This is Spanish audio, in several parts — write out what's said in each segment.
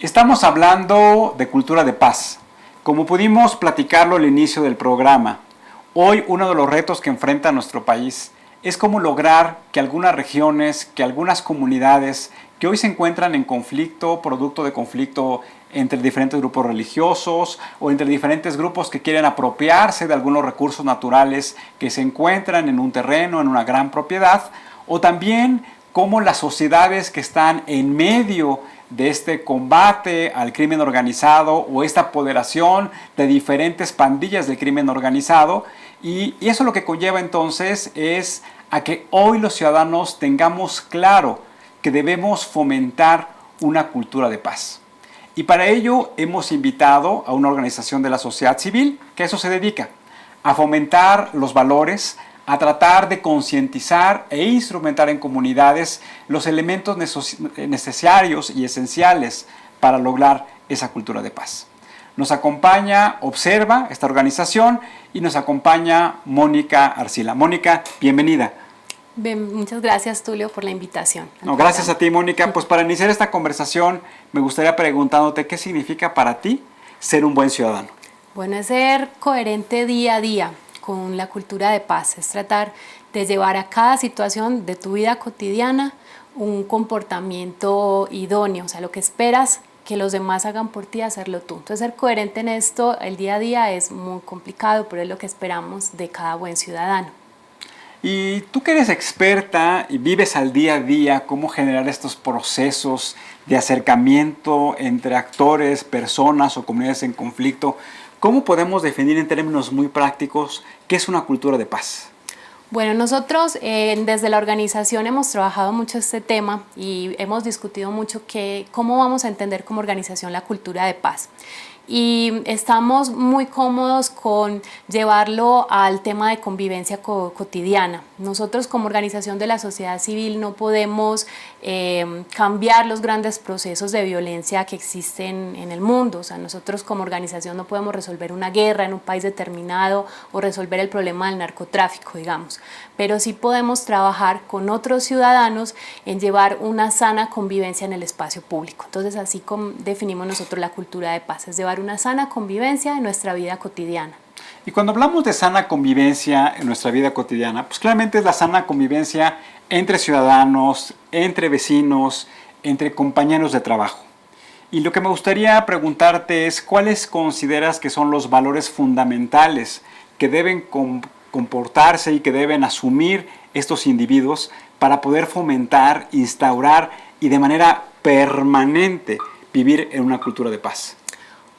Estamos hablando de cultura de paz. Como pudimos platicarlo al inicio del programa, hoy uno de los retos que enfrenta nuestro país es cómo lograr que algunas regiones, que algunas comunidades que hoy se encuentran en conflicto, producto de conflicto entre diferentes grupos religiosos o entre diferentes grupos que quieren apropiarse de algunos recursos naturales que se encuentran en un terreno, en una gran propiedad, o también cómo las sociedades que están en medio de este combate al crimen organizado o esta apoderación de diferentes pandillas del crimen organizado, y eso lo que conlleva entonces es a que hoy los ciudadanos tengamos claro que debemos fomentar una cultura de paz. Y para ello hemos invitado a una organización de la sociedad civil que a eso se dedica, a fomentar los valores, a tratar de concientizar e instrumentar en comunidades los elementos necesarios y esenciales para lograr esa cultura de paz. Nos acompaña Observa, esta organización, y nos acompaña Mónica Arcila. Mónica, bienvenida. Bien, muchas gracias, Tulio, por la invitación. No, gracias a ti, Mónica. Pues para iniciar esta conversación me gustaría preguntándote qué significa para ti ser un buen ciudadano. Bueno, es ser coherente día a día con la cultura de paz, es tratar de llevar a cada situación de tu vida cotidiana un comportamiento idóneo, o sea, lo que esperas que los demás hagan por ti, hacerlo tú. Entonces, ser coherente en esto el día a día es muy complicado, pero es lo que esperamos de cada buen ciudadano. Y tú que eres experta y vives al día a día cómo generar estos procesos de acercamiento entre actores, personas o comunidades en conflicto, ¿cómo podemos definir en términos muy prácticos qué es una cultura de paz? Bueno, nosotros desde la organización hemos trabajado mucho este tema y hemos discutido mucho cómo vamos a entender como organización la cultura de paz. Y estamos muy cómodos con llevarlo al tema de convivencia cotidiana. Nosotros como organización de la sociedad civil no podemos cambiar los grandes procesos de violencia que existen en el mundo. O sea, nosotros como organización no podemos resolver una guerra en un país determinado o resolver el problema del narcotráfico, digamos. Pero sí podemos trabajar con otros ciudadanos en llevar una sana convivencia en el espacio público. Entonces, así como definimos nosotros la cultura de paz, es llevar una sana convivencia en nuestra vida cotidiana. Y cuando hablamos de sana convivencia en nuestra vida cotidiana, pues claramente es la sana convivencia entre ciudadanos, entre vecinos, entre compañeros de trabajo. Y lo que me gustaría preguntarte es, ¿cuáles consideras que son los valores fundamentales que deben comportarse y que deben asumir estos individuos para poder fomentar, instaurar y de manera permanente vivir en una cultura de paz?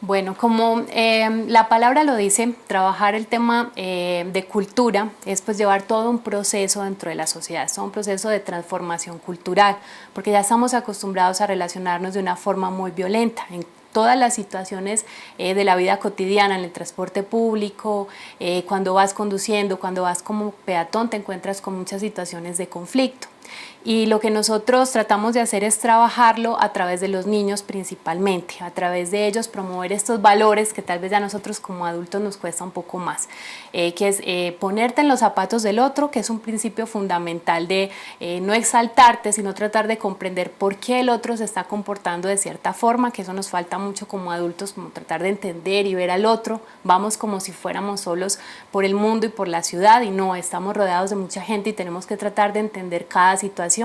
Bueno, como la palabra lo dice, trabajar el tema de cultura es pues llevar todo un proceso dentro de la sociedad, es todo un proceso de transformación cultural, porque ya estamos acostumbrados a relacionarnos de una forma muy violenta en todas las situaciones de la vida cotidiana, en el transporte público, cuando vas conduciendo, cuando vas como peatón, te encuentras con muchas situaciones de conflicto. Y lo que nosotros tratamos de hacer es trabajarlo a través de los niños principalmente, a través de ellos promover estos valores que tal vez ya a nosotros como adultos nos cuesta un poco más, que es ponerte en los zapatos del otro, que es un principio fundamental de no exaltarte, sino tratar de comprender por qué el otro se está comportando de cierta forma, que eso nos falta mucho como adultos, como tratar de entender y ver al otro, vamos como si fuéramos solos por el mundo y por la ciudad y no, estamos rodeados de mucha gente y tenemos que tratar de entender cada situación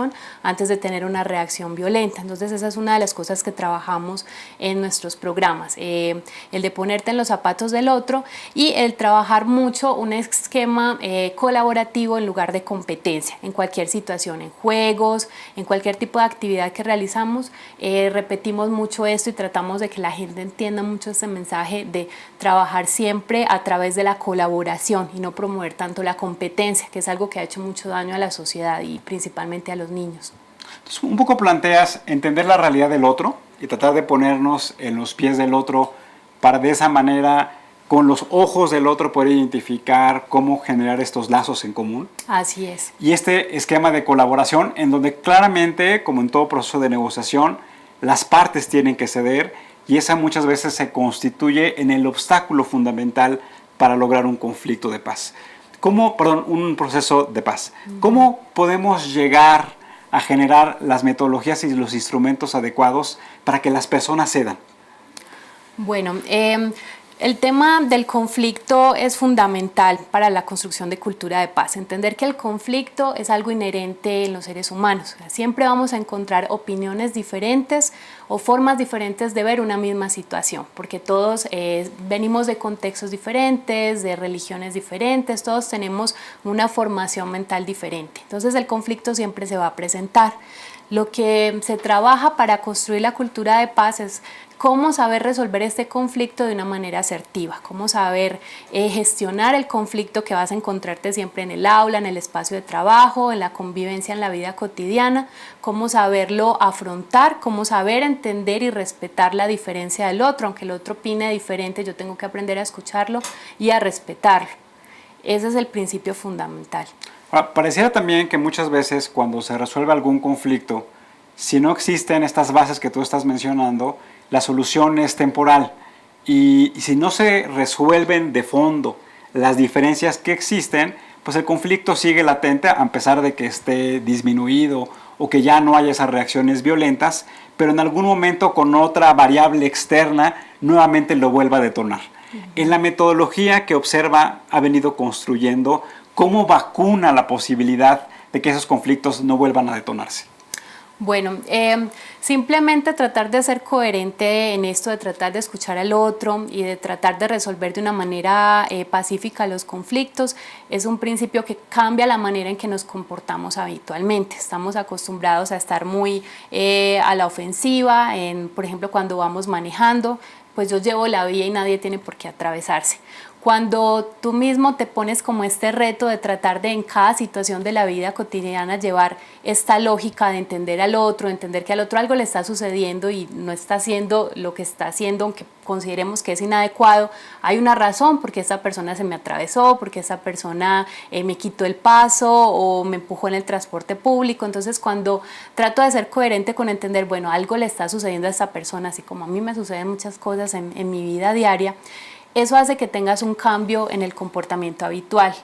antes de tener una reacción violenta. Entonces esa es una de las cosas que trabajamos en nuestros programas, el de ponerte en los zapatos del otro y el trabajar mucho un esquema colaborativo en lugar de competencia en cualquier situación, en juegos, en cualquier tipo de actividad que realizamos, repetimos mucho esto y tratamos de que la gente entienda mucho este mensaje de trabajar siempre a través de la colaboración y no promover tanto la competencia, que es algo que ha hecho mucho daño a la sociedad y principalmente a los niños. Entonces, un poco planteas entender la realidad del otro y tratar de ponernos en los pies del otro para de esa manera, con los ojos del otro, poder identificar cómo generar estos lazos en común. Así es. Y este esquema de colaboración en donde claramente, como en todo proceso de negociación, las partes tienen que ceder y esa muchas veces se constituye en el obstáculo fundamental para lograr un conflicto de paz. Un proceso de paz. ¿Cómo podemos llegar a generar las metodologías y los instrumentos adecuados para que las personas cedan? Bueno, el tema del conflicto es fundamental para la construcción de cultura de paz. Entender que el conflicto es algo inherente en los seres humanos. O sea, siempre vamos a encontrar opiniones diferentes o formas diferentes de ver una misma situación, porque todos venimos de contextos diferentes, de religiones diferentes, todos tenemos una formación mental diferente. Entonces el conflicto siempre se va a presentar. Lo que se trabaja para construir la cultura de paz es cómo saber resolver este conflicto de una manera asertiva, cómo saber gestionar el conflicto que vas a encontrarte siempre en el aula, en el espacio de trabajo, en la convivencia, en la vida cotidiana, cómo saberlo afrontar, cómo saber entender y respetar la diferencia del otro, aunque el otro opine diferente, yo tengo que aprender a escucharlo y a respetarlo. Ese es el principio fundamental. Ahora, pareciera también que muchas veces cuando se resuelve algún conflicto, si no existen estas bases que tú estás mencionando, la solución es temporal. Y si no se resuelven de fondo las diferencias que existen, pues el conflicto sigue latente a pesar de que esté disminuido o que ya no haya esas reacciones violentas, pero en algún momento con otra variable externa nuevamente lo vuelva a detonar. En la metodología que Observa ha venido construyendo, ¿cómo vacuna la posibilidad de que esos conflictos no vuelvan a detonarse? Bueno, simplemente tratar de ser coherente en esto, de tratar de escuchar al otro y de tratar de resolver de una manera pacífica los conflictos, es un principio que cambia la manera en que nos comportamos habitualmente. Estamos acostumbrados a estar muy a la ofensiva, por ejemplo, cuando vamos manejando, pues yo llevo la vía y nadie tiene por qué atravesarse. Cuando tú mismo te pones como este reto de tratar de en cada situación de la vida cotidiana llevar esta lógica de entender al otro, de entender que al otro algo le está sucediendo y no está haciendo lo que está haciendo, aunque consideremos que es inadecuado, hay una razón porque esta persona se me atravesó, porque esta persona me quitó el paso o me empujó en el transporte público. Entonces cuando trato de ser coherente con entender, bueno, algo le está sucediendo a esta persona, así como a mí me suceden muchas cosas en mi vida diaria, eso hace que tengas un cambio en el comportamiento habitual.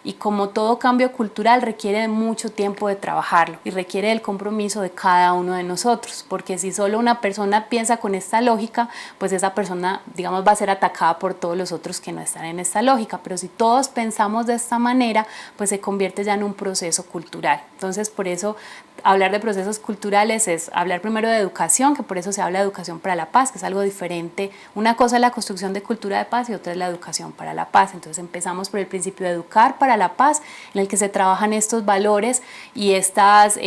Y como todo cambio cultural requiere de mucho tiempo de trabajarlo y requiere del compromiso de cada uno de nosotros, porque si solo una persona piensa con esta lógica, pues esa persona, digamos, va a ser atacada por todos los otros que no están en esta lógica, pero si todos pensamos de esta manera, pues se convierte ya en un proceso cultural. Entonces, por eso hablar de procesos culturales es hablar primero de educación, que por eso se habla de educación para la paz, que es algo diferente. Una cosa es la construcción de cultura de paz y otra es la educación para la paz. Entonces empezamos por el principio de educar para la paz, en el que se trabajan estos valores y estas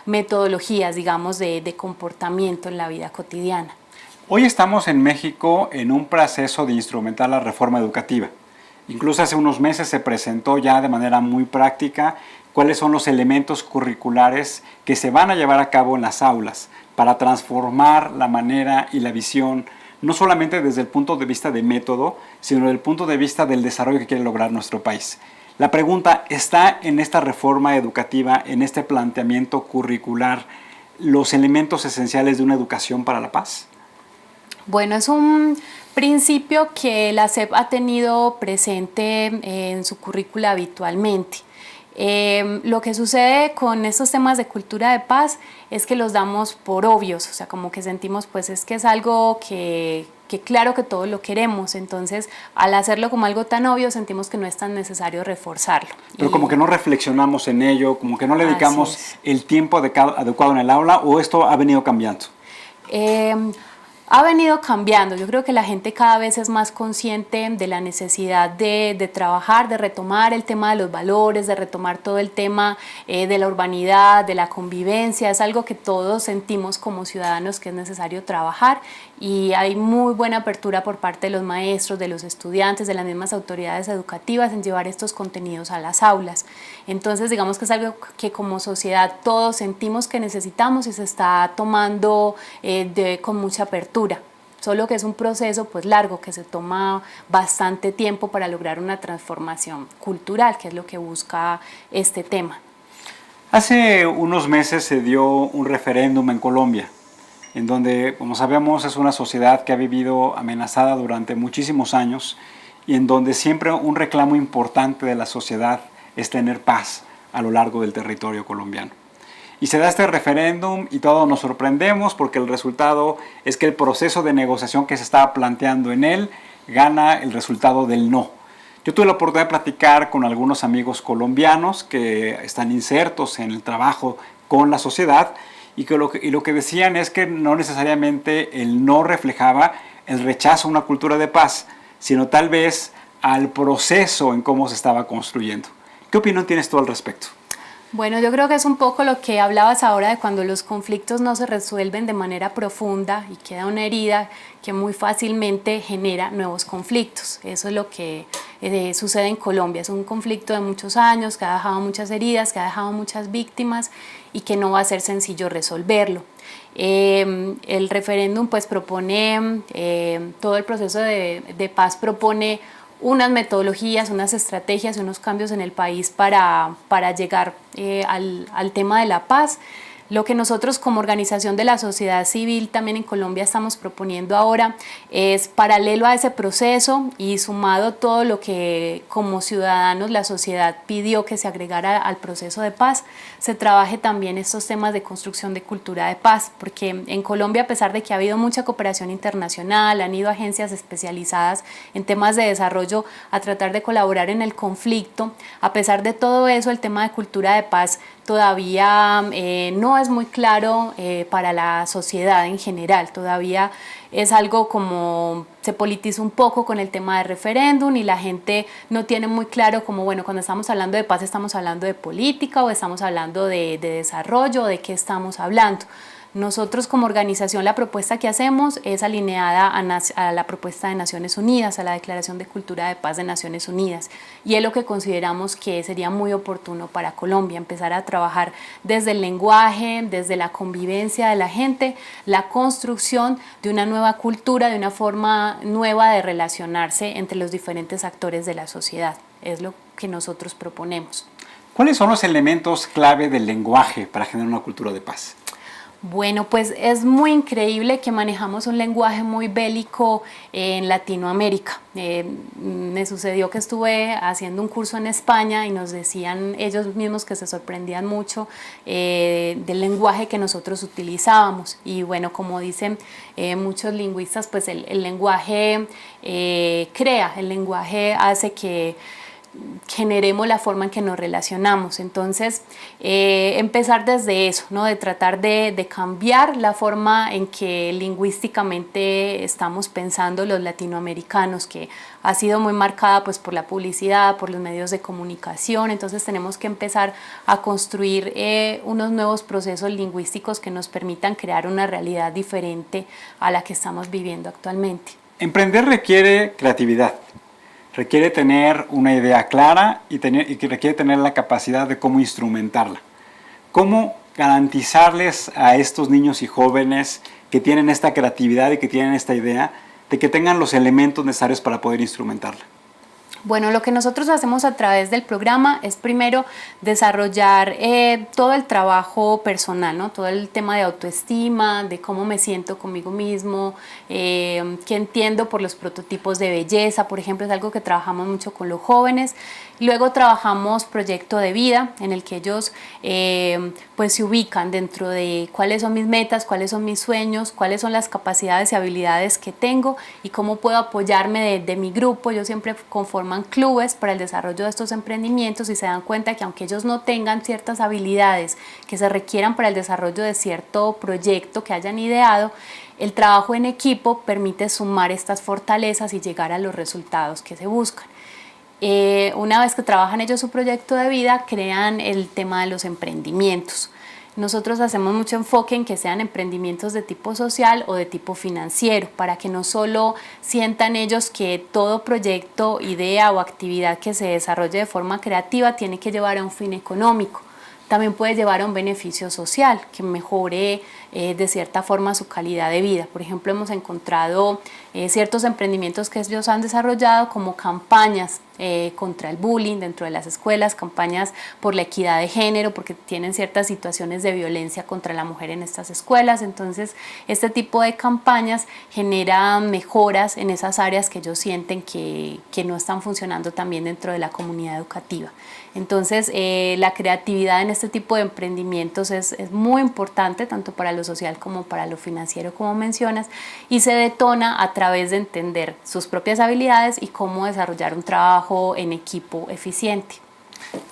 metodologías, digamos, de comportamiento en la vida cotidiana. Hoy estamos en México en un proceso de instrumentar la reforma educativa. Incluso hace unos meses se presentó ya de manera muy práctica cuáles son los elementos curriculares que se van a llevar a cabo en las aulas para transformar la manera y la visión, no solamente desde el punto de vista de método, sino desde el punto de vista del desarrollo que quiere lograr nuestro país. La pregunta, ¿está en esta reforma educativa, en este planteamiento curricular, los elementos esenciales de una educación para la paz? Bueno, es un principio que la SEP ha tenido presente en su currícula habitualmente. Lo que sucede con estos temas de cultura de paz es que los damos por obvios, o sea, como que sentimos pues es que es algo que claro que todos lo queremos, entonces al hacerlo como algo tan obvio sentimos que no es tan necesario reforzarlo. Pero como que no reflexionamos en ello, como que no le dedicamos el tiempo adecuado en el aula, ¿o esto ha venido cambiando? Ha venido cambiando. Yo creo que la gente cada vez es más consciente de la necesidad de trabajar, de retomar el tema de los valores, de retomar todo el tema de la urbanidad, de la convivencia. Es algo que todos sentimos como ciudadanos que es necesario trabajar y hay muy buena apertura por parte de los maestros, de los estudiantes, de las mismas autoridades educativas en llevar estos contenidos a las aulas. Entonces, digamos que es algo que como sociedad todos sentimos que necesitamos y se está tomando con mucha apertura. Solo que es un proceso pues largo que se toma bastante tiempo para lograr una transformación cultural, que es lo que busca este tema. Hace unos meses se dio un referéndum en Colombia, en donde, como sabemos, es una sociedad que ha vivido amenazada durante muchísimos años y en donde siempre un reclamo importante de la sociedad es tener paz a lo largo del territorio colombiano. Y se da este referéndum y todos nos sorprendemos porque el resultado es que el proceso de negociación que se estaba planteando en él gana el resultado del no. Yo tuve la oportunidad de platicar con algunos amigos colombianos que están insertos en el trabajo con la sociedad y lo que decían es que no necesariamente el no reflejaba el rechazo a una cultura de paz, sino tal vez al proceso en cómo se estaba construyendo. ¿Qué opinión tienes tú al respecto? Bueno, yo creo que es un poco lo que hablabas ahora de cuando los conflictos no se resuelven de manera profunda y queda una herida que muy fácilmente genera nuevos conflictos. Eso es lo que sucede en Colombia. Es un conflicto de muchos años que ha dejado muchas heridas, que ha dejado muchas víctimas y que no va a ser sencillo resolverlo. El referéndum pues propone, todo el proceso de paz propone unas metodologías, unas estrategias, unos cambios en el país para llegar al tema de la paz. Lo que nosotros como organización de la sociedad civil también en Colombia estamos proponiendo ahora es paralelo a ese proceso y sumado todo lo que como ciudadanos la sociedad pidió que se agregara al proceso de paz, se trabaje también estos temas de construcción de cultura de paz, porque en Colombia a pesar de que ha habido mucha cooperación internacional, han ido agencias especializadas en temas de desarrollo a tratar de colaborar en el conflicto, a pesar de todo eso el tema de cultura de paz todavía no es muy claro para la sociedad en general, todavía es algo como se politiza un poco con el tema del referéndum y la gente no tiene muy claro como, bueno, cuando estamos hablando de paz estamos hablando de política o estamos hablando de desarrollo o de qué estamos hablando. Nosotros como organización la propuesta que hacemos es alineada a la propuesta de Naciones Unidas, a la Declaración de Cultura de Paz de Naciones Unidas y es lo que consideramos que sería muy oportuno para Colombia, empezar a trabajar desde el lenguaje, desde la convivencia de la gente, la construcción de una nueva cultura, de una forma nueva de relacionarse entre los diferentes actores de la sociedad, es lo que nosotros proponemos. ¿Cuáles son los elementos clave del lenguaje para generar una cultura de paz? Bueno, pues es muy increíble que manejamos un lenguaje muy bélico en Latinoamérica. Me sucedió que estuve haciendo un curso en España y nos decían ellos mismos que se sorprendían mucho del lenguaje que nosotros utilizábamos. Y bueno, como dicen muchos lingüistas, pues el lenguaje crea, el lenguaje hace que generemos la forma en que nos relacionamos. Entonces, empezar desde eso, ¿no? De tratar de cambiar la forma en que lingüísticamente estamos pensando los latinoamericanos, que ha sido muy marcada pues, por la publicidad, por los medios de comunicación. Entonces, tenemos que empezar a construir unos nuevos procesos lingüísticos que nos permitan crear una realidad diferente a la que estamos viviendo actualmente. Emprender requiere creatividad. Requiere tener una idea clara y que requiere tener la capacidad de cómo instrumentarla. ¿Cómo garantizarles a estos niños y jóvenes que tienen esta creatividad y que tienen esta idea de que tengan los elementos necesarios para poder instrumentarla? Bueno, lo que nosotros hacemos a través del programa es primero desarrollar todo el trabajo personal, ¿no? Todo el tema de autoestima, de cómo me siento conmigo mismo, qué entiendo por los prototipos de belleza, por ejemplo, es algo que trabajamos mucho con los jóvenes. Luego trabajamos proyecto de vida en el que ellos pues se ubican dentro de cuáles son mis metas, cuáles son mis sueños, cuáles son las capacidades y habilidades que tengo y cómo puedo apoyarme de mi grupo. Ellos siempre conforman clubes para el desarrollo de estos emprendimientos y se dan cuenta que aunque ellos no tengan ciertas habilidades que se requieran para el desarrollo de cierto proyecto que hayan ideado, el trabajo en equipo permite sumar estas fortalezas y llegar a los resultados que se buscan. Una vez que trabajan ellos su proyecto de vida, crean el tema de los emprendimientos. Nosotros hacemos mucho enfoque en que sean emprendimientos de tipo social o de tipo financiero, para que no solo sientan ellos que todo proyecto, idea o actividad que se desarrolle de forma creativa tiene que llevar a un fin económico. También puede llevar a un beneficio social que mejore de cierta forma su calidad de vida. Por ejemplo, hemos encontrado ciertos emprendimientos que ellos han desarrollado como campañas contra el bullying dentro de las escuelas, campañas por la equidad de género, porque tienen ciertas situaciones de violencia contra la mujer en estas escuelas. Entonces, este tipo de campañas generan mejoras en esas áreas que ellos sienten que no están funcionando también dentro de la comunidad educativa. Entonces, la creatividad en este tipo de emprendimientos es muy importante, tanto para lo social como para lo financiero, como mencionas, y se detona a través de entender sus propias habilidades y cómo desarrollar un trabajo en equipo eficiente.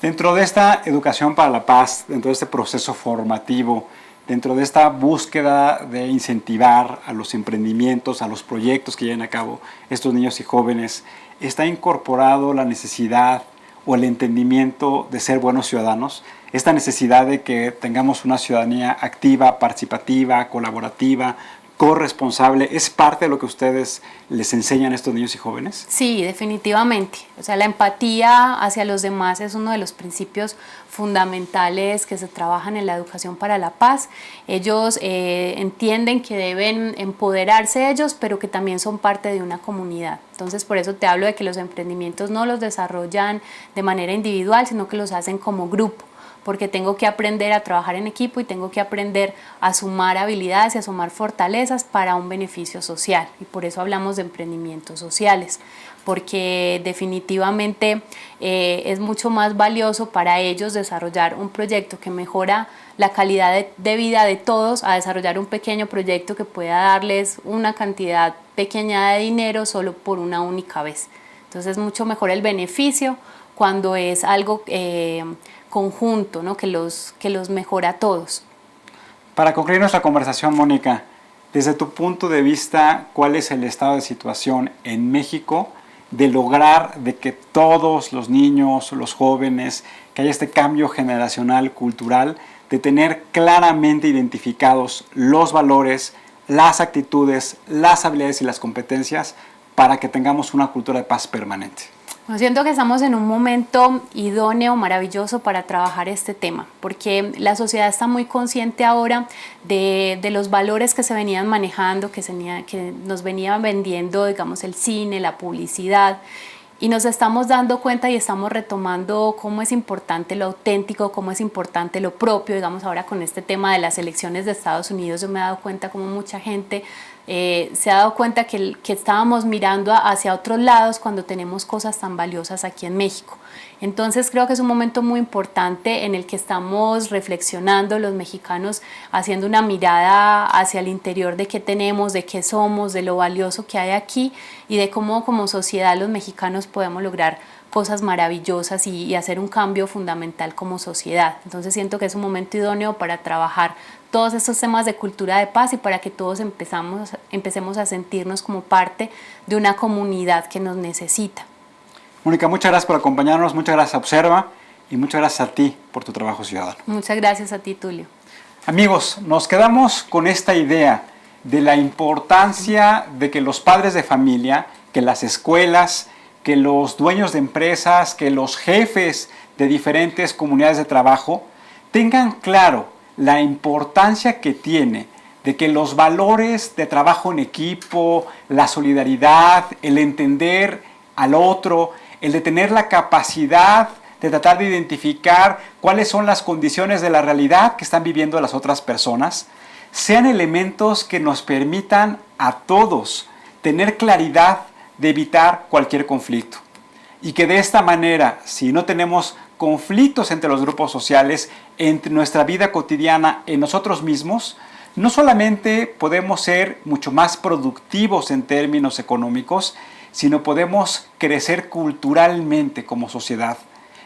Dentro de esta educación para la paz, dentro de este proceso formativo, dentro de esta búsqueda de incentivar a los emprendimientos, a los proyectos que lleven a cabo estos niños y jóvenes, ¿está incorporado la necesidad o el entendimiento de ser buenos ciudadanos? Esta necesidad de que tengamos una ciudadanía activa, participativa, colaborativa, corresponsable, ¿es parte de lo que ustedes les enseñan a estos niños y jóvenes? Sí, definitivamente. O sea, la empatía hacia los demás es uno de los principios fundamentales que se trabajan en la educación para la paz. Ellos entienden que deben empoderarse ellos, pero que también son parte de una comunidad. Entonces, por eso te hablo de que los emprendimientos no los desarrollan de manera individual, sino que los hacen como grupo, porque tengo que aprender a trabajar en equipo y tengo que aprender a sumar habilidades y a sumar fortalezas para un beneficio social. Y por eso hablamos de emprendimientos sociales, porque definitivamente es mucho más valioso para ellos desarrollar un proyecto que mejora la calidad de vida de todos a desarrollar un pequeño proyecto que pueda darles una cantidad pequeña de dinero solo por una única vez. Entonces es mucho mejor el beneficio cuando es algo conjunto, ¿no? que los mejora a todos. Para concluir nuestra conversación, Mónica, desde tu punto de vista, ¿cuál es el estado de situación en México de lograr de que todos los niños, los jóvenes, que haya este cambio generacional, cultural, de tener claramente identificados los valores, las actitudes, las habilidades y las competencias para que tengamos una cultura de paz permanente? Siento que estamos en un momento idóneo, maravilloso para trabajar este tema, porque la sociedad está muy consciente ahora de los valores que se venían manejando, que nos venían vendiendo, digamos, el cine, la publicidad, y nos estamos dando cuenta y estamos retomando cómo es importante lo auténtico, cómo es importante lo propio. Digamos, ahora con este tema de las elecciones de Estados Unidos, yo me he dado cuenta cómo mucha gente se ha dado cuenta que estábamos mirando hacia otros lados cuando tenemos cosas tan valiosas aquí en México. Entonces creo que es un momento muy importante en el que estamos reflexionando los mexicanos, haciendo una mirada hacia el interior de qué tenemos, de qué somos, de lo valioso que hay aquí y de cómo como sociedad los mexicanos podemos lograr cosas maravillosas y hacer un cambio fundamental como sociedad. Entonces siento que es un momento idóneo para trabajar todos estos temas de cultura de paz y para que todos empecemos a sentirnos como parte de una comunidad que nos necesita. Mónica, muchas gracias por acompañarnos, muchas gracias a Observa y muchas gracias a ti por tu trabajo ciudadano. Muchas gracias a ti, Tulio. Amigos, nos quedamos con esta idea de la importancia de que los padres de familia, que las escuelas, que los dueños de empresas, que los jefes de diferentes comunidades de trabajo tengan claro la importancia que tiene de que los valores de trabajo en equipo, la solidaridad, el entender al otro, el de tener la capacidad de tratar de identificar cuáles son las condiciones de la realidad que están viviendo las otras personas, sean elementos que nos permitan a todos tener claridad de evitar cualquier conflicto. Y que de esta manera, si no tenemos conflictos entre los grupos sociales, entre nuestra vida cotidiana, en nosotros mismos, no solamente podemos ser mucho más productivos en términos económicos, sino podemos crecer culturalmente como sociedad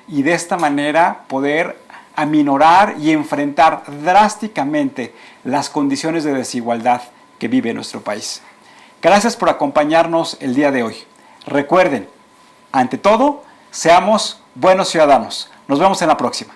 y de esta manera poder aminorar y enfrentar drásticamente las condiciones de desigualdad que vive nuestro país. Gracias por acompañarnos el día de hoy. Recuerden, ante todo, seamos buenos ciudadanos. Nos vemos en la próxima.